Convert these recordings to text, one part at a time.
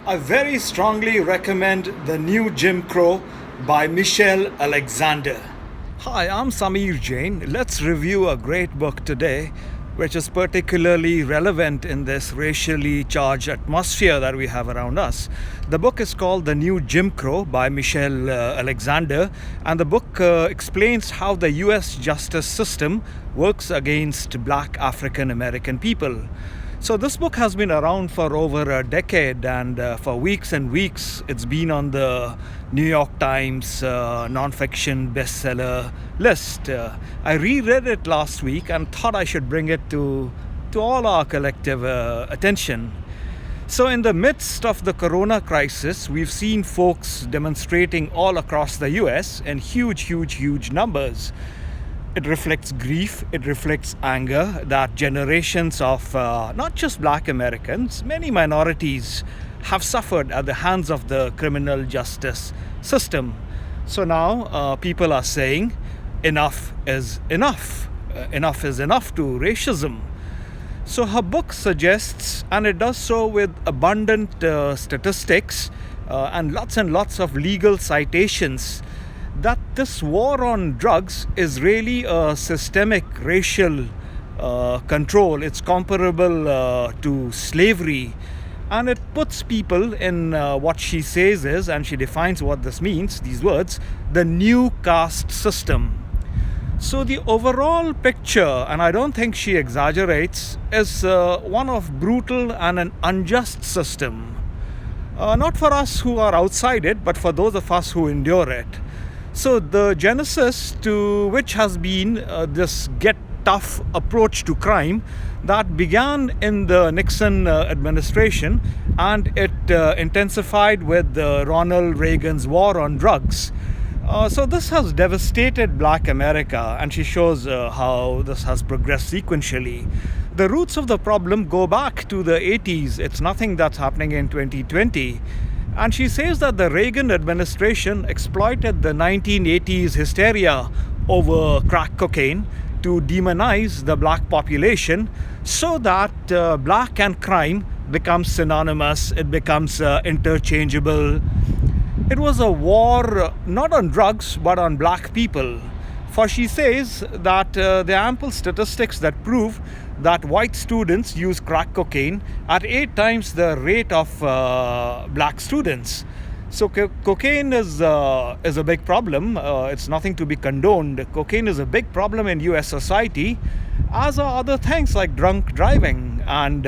I very strongly recommend The New Jim Crow by Michelle Alexander. Hi, I'm Samir Jain. Let's review a great book today, which is particularly relevant in this racially charged atmosphere that we have around us. The book is called The New Jim Crow by Michelle Alexander, and the book explains how the US justice system works against black African American people. So this book has been around for over a decade, and for weeks and weeks it's been on the New York Times non-fiction bestseller list. I reread it last week and thought I should bring it to all our collective attention. So in the midst of the corona crisis, we've seen folks demonstrating all across the US in huge numbers. It reflects grief, it reflects anger that generations of not just black Americans, many minorities have suffered at the hands of the criminal justice system. So now people are saying enough is enough. Enough is enough to racism. So her book suggests, and it does so with abundant statistics and lots of legal citations, that this war on drugs is really a systemic racial control. It's comparable to slavery, and it puts people in what she says is, and she defines what this means, these words, the new caste system. So the overall picture, and I don't think she exaggerates, is one of brutal and an unjust system. Not for us who are outside it, but for those of us who endure it. So the genesis to which has been this get tough approach to crime that began in the Nixon administration, and it intensified with Ronald Reagan's war on drugs. So this has devastated black America, and she shows how this has progressed sequentially. The roots of the problem go back to the 80s. It's nothing that's happening in 2020. And she says that the Reagan administration exploited the 1980s hysteria over crack cocaine to demonize the black population so that black and crime becomes synonymous, it becomes interchangeable. It was a war not on drugs but on black people. For she says that there are ample statistics that prove that white students use crack cocaine at 8 times the rate of black students. So cocaine is a big problem. It's nothing to be condoned. Cocaine is a big problem in US society, as are other things like drunk driving. And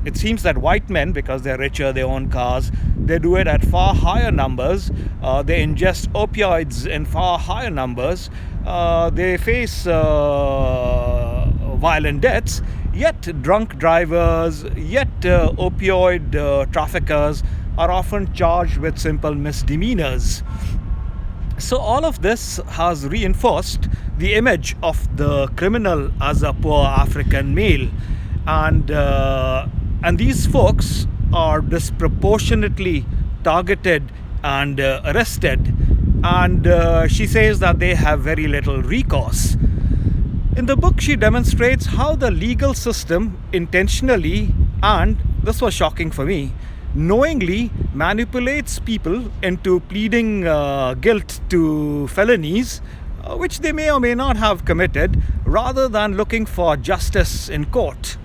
it seems that white men, because they're richer, they own cars, they do it at far higher numbers. They ingest opioids in far higher numbers. They face violent deaths, yet drunk drivers, yet opioid traffickers are often charged with simple misdemeanors. So all of this has reinforced the image of the criminal as a poor African male, and these folks are disproportionately targeted and arrested, and she says that they have very little recourse. In the book, she demonstrates how the legal system intentionally, and this was shocking for me, knowingly manipulates people into pleading guilt to felonies, which they may or may not have committed, rather than looking for justice in court.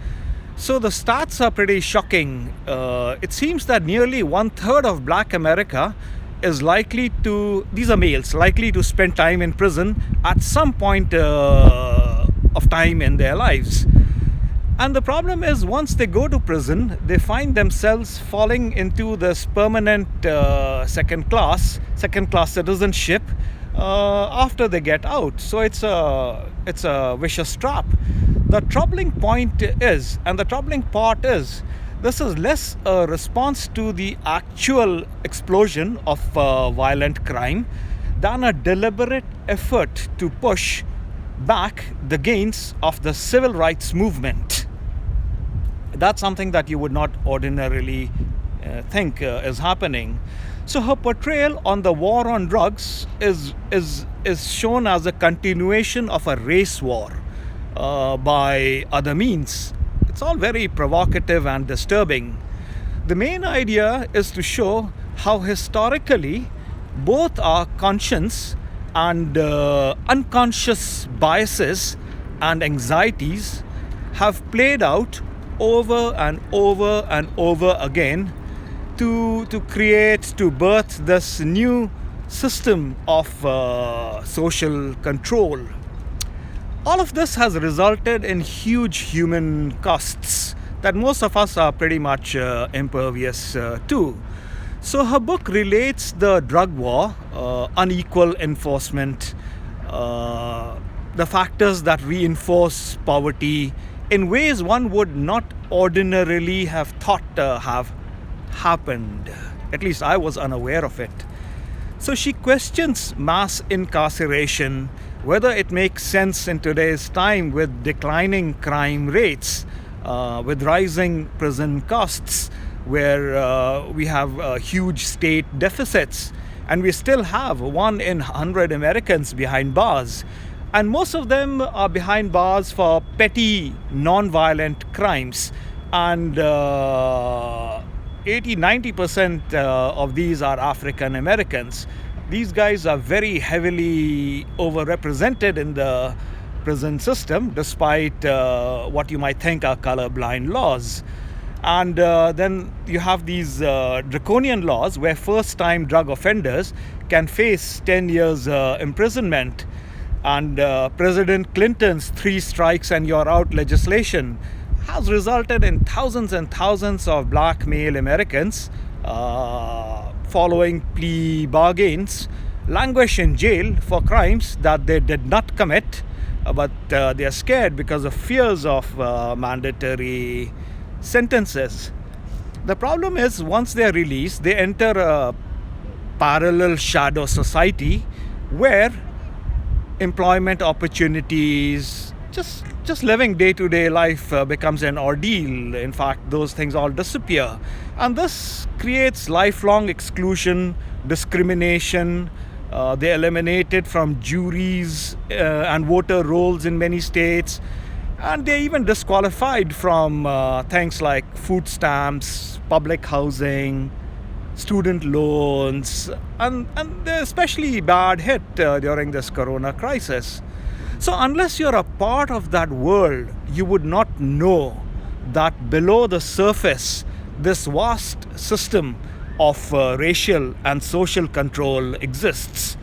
So the stats are pretty shocking. It seems that nearly 1/3 of black America is likely to, these are males, likely to spend time in prison at some point of time in their lives. And the problem is, once they go to prison, they find themselves falling into this permanent second class citizenship after they get out. So it's a vicious trap. The troubling point is, and the troubling part is, this is less a response to the actual explosion of violent crime than a deliberate effort to push back the gains of the civil rights movement. That's something that you would not ordinarily think is happening. So her portrayal on the war on drugs is shown as a continuation of a race war by other means. It's all very provocative and disturbing. The main idea is to show how historically both our conscious and unconscious biases and anxieties have played out over and over and over again to create, to birth this new system of social control. All of this has resulted in huge human costs that most of us are pretty much impervious to. So her book relates the drug war, unequal enforcement, the factors that reinforce poverty in ways one would not ordinarily have thought have happened. At least I was unaware of it. So she questions mass incarceration, whether it makes sense in today's time with declining crime rates, with rising prison costs, where we have huge state deficits, and we still have 1 in 100 Americans behind bars. And most of them are behind bars for petty, non-violent crimes. And 80-90% of these are African Americans. These guys are very heavily overrepresented in the prison system, despite what you might think are colorblind laws. And then you have these draconian laws where first-time drug offenders can face 10 years imprisonment. And President Clinton's 3 strikes and you're out legislation has resulted in thousands and thousands of black male Americans following plea bargains languish in jail for crimes that they did not commit, but they are scared because of fears of mandatory sentences. The problem is, once they are released, they enter a parallel shadow society where employment opportunities, just living day-to-day life becomes an ordeal. In fact, those things all disappear. And this creates lifelong exclusion, discrimination. They're eliminated from juries and voter rolls in many states. And they're even disqualified from things like food stamps, public housing, student loans, and they're especially bad hit during this corona crisis. So unless you're a part of that world, you would not know that below the surface, this vast system of racial and social control exists.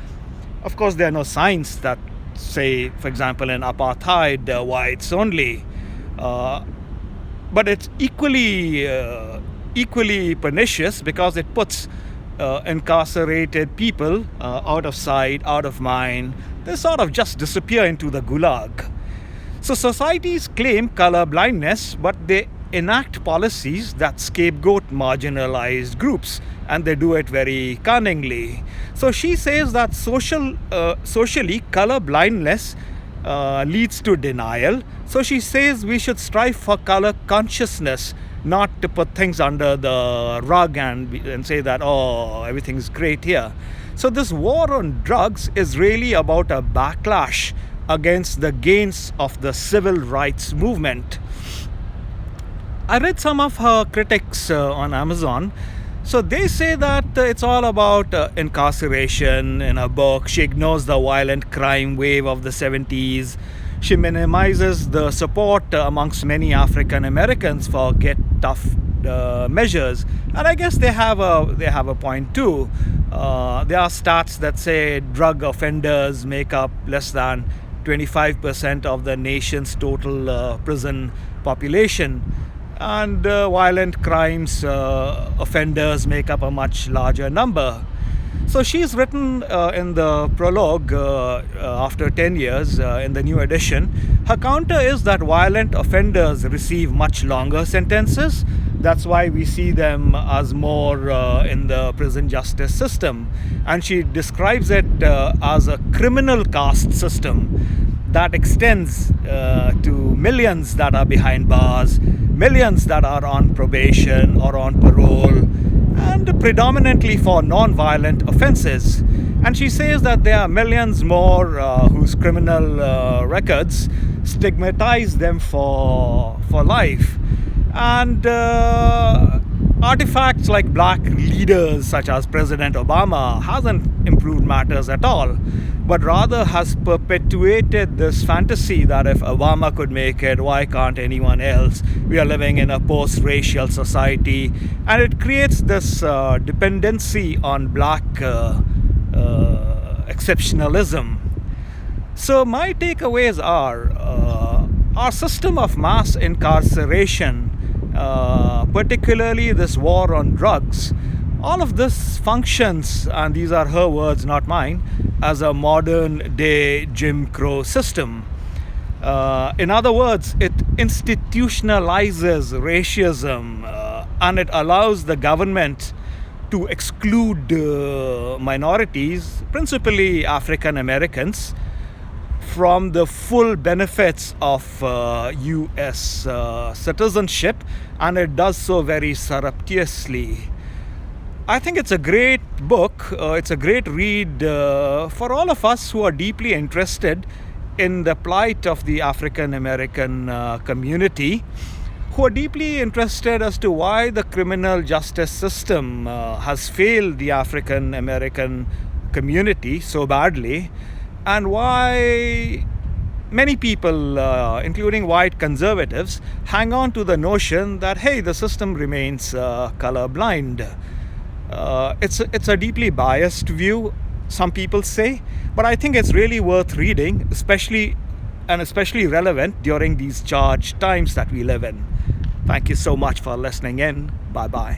Of course, there are no signs that say, for example, in apartheid, whites only. But it's equally pernicious because it puts incarcerated people out of sight, out of mind. They sort of just disappear into the gulag. So societies claim color blindness, but they enact policies that scapegoat marginalized groups, and they do it very cunningly. So she says that socially, color blindness leads to denial. So she says we should strive for color consciousness, not to put things under the rug and say that, oh, everything's great here. So this war on drugs is really about a backlash against the gains of the civil rights movement. I read some of her critics on Amazon. So they say that it's all about incarceration in her book. She ignores the violent crime wave of the 70s. She minimizes the support amongst many African Americans for get tough measures, and I guess they have a point too. There are stats that say drug offenders make up less than 25% of the nation's total prison population, and violent crimes offenders make up a much larger number. So she's written in the prologue, after 10 years in the new edition, her counter is that violent offenders receive much longer sentences. That's why we see them as more in the prison justice system. And she describes it as a criminal caste system that extends to millions that are behind bars, millions that are on probation or on parole, and predominantly for non-violent offenses. And she says that there are millions more whose criminal records stigmatize them for life. And Artifacts like black leaders such as President Obama hasn't improved matters at all, but rather has perpetuated this fantasy that if Obama could make it, why can't anyone else? We are living in a post-racial society, and it creates this dependency on black exceptionalism. So my takeaways are our system of mass incarceration, particularly this war on drugs, all of this functions, and these are her words, not mine, as a modern day Jim Crow system. In other words, it institutionalizes racism and it allows the government to exclude minorities, principally African Americans, from the full benefits of US citizenship, and it does so very surreptitiously. I think it's a great book, it's a great read for all of us who are deeply interested in the plight of the African American community, who are deeply interested as to why the criminal justice system has failed the African American community so badly, and why many people, including white conservatives, hang on to the notion that, hey, the system remains colorblind. It's a deeply biased view, some people say, but I think it's really worth reading, especially relevant during these charged times that we live in. Thank you so much for listening in. Bye-bye.